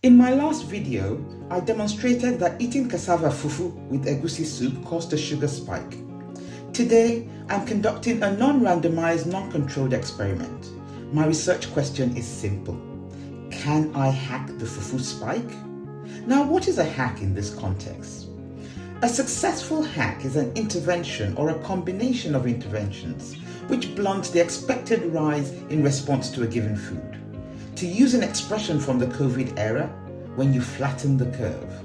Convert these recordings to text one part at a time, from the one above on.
In my last video, I demonstrated that eating cassava fufu with egusi soup caused a sugar spike. Today, I'm conducting a non-randomized, non-controlled experiment. My research question is simple. Can I hack the fufu spike? Now, what is a hack in this context? A successful hack is an intervention or a combination of interventions which blunt the expected rise in response to a given food. To use an expression from the COVID era, when you flatten the curve.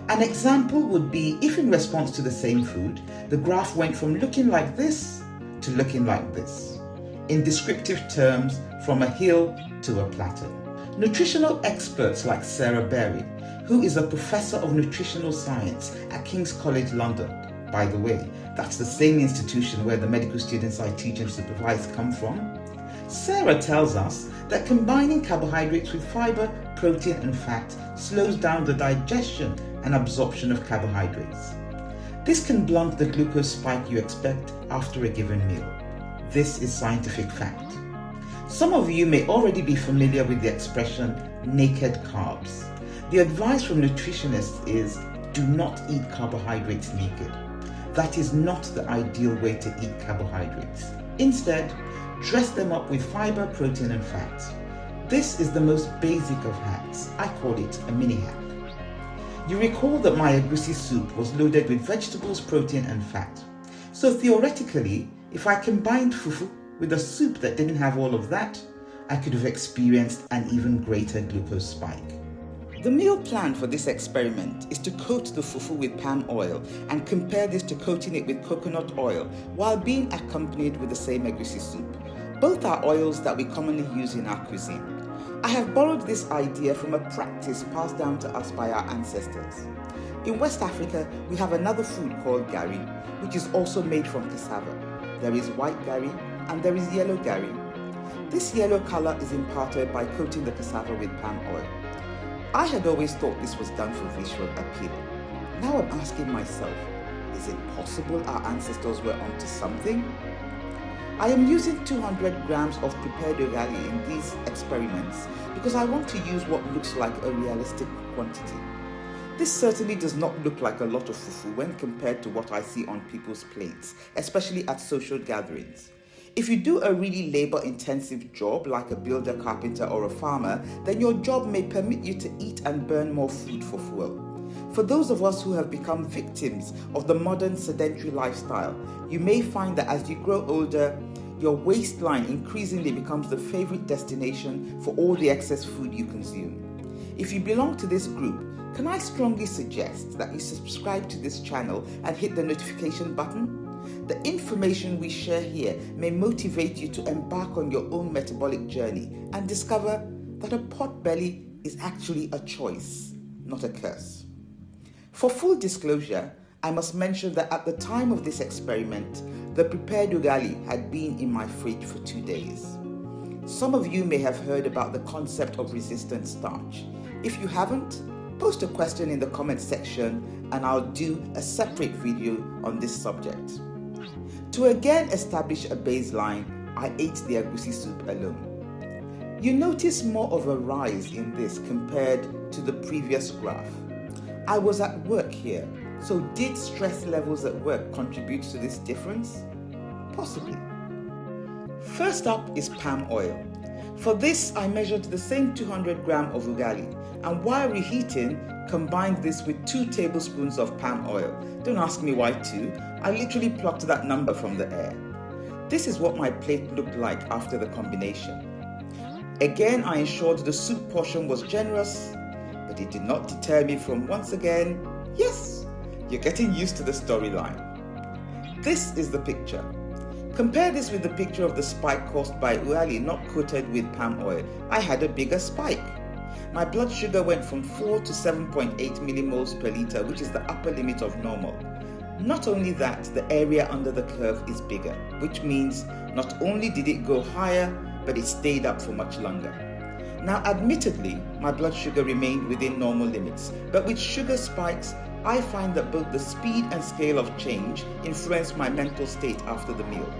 An example would be if in response to the same food, the graph went from looking like this to looking like this. In descriptive terms, from a hill to a plateau. Nutritional experts like Sarah Berry, who is a professor of nutritional science at King's College London. By the way, that's the same institution where the medical students I teach and supervise come from. Sarah tells us that combining carbohydrates with fiber, protein and fat slows down the digestion and absorption of carbohydrates. This can blunt the glucose spike you expect after a given meal. This is scientific fact. Some of you may already be familiar with the expression naked carbs. The advice from nutritionists is do not eat carbohydrates naked. That is not the ideal way to eat carbohydrates. Instead, dress them up with fiber, protein and fat. This is the most basic of hacks. I call it a mini hack. You recall that my egusi soup was loaded with vegetables, protein and fat. So theoretically, if I combined fufu with a soup that didn't have all of that, I could have experienced an even greater glucose spike. The meal plan for this experiment is to coat the fufu with palm oil and compare this to coating it with coconut oil while being accompanied with the same egusi soup. Both are oils that we commonly use in our cuisine. I have borrowed this idea from a practice passed down to us by our ancestors. In West Africa, we have another food called gari, which is also made from cassava. There is white gari and there is yellow gari. This yellow color is imparted by coating the cassava with palm oil. I had always thought this was done for visual appeal. Now I'm asking myself, is it possible our ancestors were onto something? I am using 200 grams of prepared ugali in these experiments because I want to use what looks like a realistic quantity. This certainly does not look like a lot of fufu when compared to what I see on people's plates, especially at social gatherings. If you do a really labor-intensive job like a builder, carpenter or a farmer, then your job may permit you to eat and burn more food for fuel. For those of us who have become victims of the modern sedentary lifestyle, you may find that as you grow older, your waistline increasingly becomes the favorite destination for all the excess food you consume. If you belong to this group, can I strongly suggest that you subscribe to this channel and hit the notification button? The information we share here may motivate you to embark on your own metabolic journey and discover that a pot belly is actually a choice, not a curse. For full disclosure, I must mention that at the time of this experiment, the prepared ugali had been in my fridge for 2 days. Some of you may have heard about the concept of resistant starch. If you haven't, post a question in the comment section and I'll do a separate video on this subject. To again establish a baseline, I ate the egusi soup alone. You notice more of a rise in this compared to the previous graph. I was at work here, so did stress levels at work contribute to this difference? Possibly. First up is palm oil. For this, I measured the same 200 grams of ugali and while reheating, combined this with 2 tablespoons of palm oil. Don't ask me why 2, I literally plucked that number from the air. This is what my plate looked like after the combination. Again, I ensured the soup portion was generous, but it did not deter me from once again, yes, you're getting used to the storyline. This is the picture. Compare this with the picture of the spike caused by ugali not coated with palm oil. I had a bigger spike. My blood sugar went from 4 to 7.8 millimoles per liter, which is the upper limit of normal. Not only that, the area under the curve is bigger, which means not only did it go higher, but it stayed up for much longer. Now, admittedly, my blood sugar remained within normal limits, but with sugar spikes, I find that both the speed and scale of change influence my mental state after the meal.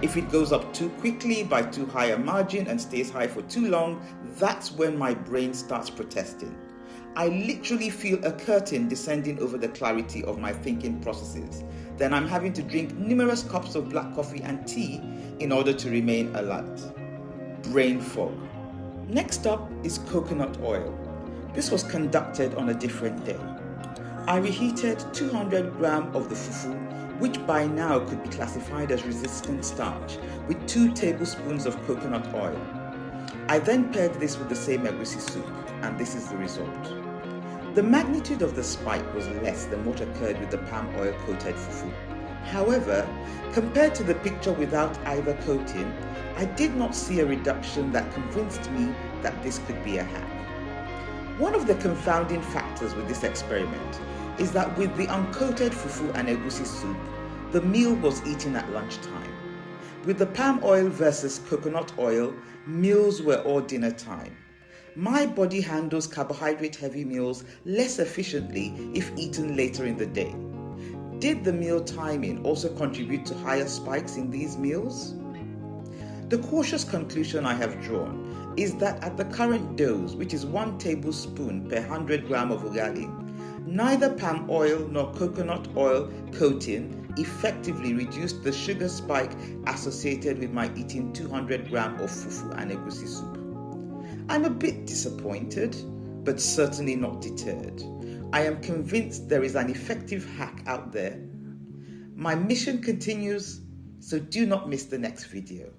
If it goes up too quickly by too high a margin and stays high for too long, that's when my brain starts protesting. I literally feel a curtain descending over the clarity of my thinking processes. Then I'm having to drink numerous cups of black coffee and tea in order to remain alert. Brain fog. Next up is coconut oil. This was conducted on a different day. I reheated 200 grams of the fufu, which by now could be classified as resistant starch, with 2 tablespoons of coconut oil. I then paired this with the same egusi soup, and this is the result. The magnitude of the spike was less than what occurred with the palm oil coated fufu. However, compared to the picture without either coating, I did not see a reduction that convinced me that this could be a hack. One of the confounding factors with this experiment is that with the uncoated fufu and egusi soup, the meal was eaten at lunchtime. With the palm oil versus coconut oil, meals were all dinner time. My body handles carbohydrate-heavy meals less efficiently if eaten later in the day. Did the meal timing also contribute to higher spikes in these meals? The cautious conclusion I have drawn is that at the current dose, which is 1 tablespoon per 100 grams of ugali, neither palm oil nor coconut oil coating effectively reduced the sugar spike associated with my eating 200 grams of fufu and egusi soup. I'm a bit disappointed, but certainly not deterred. I am convinced there is an effective hack out there. My mission continues, so do not miss the next video.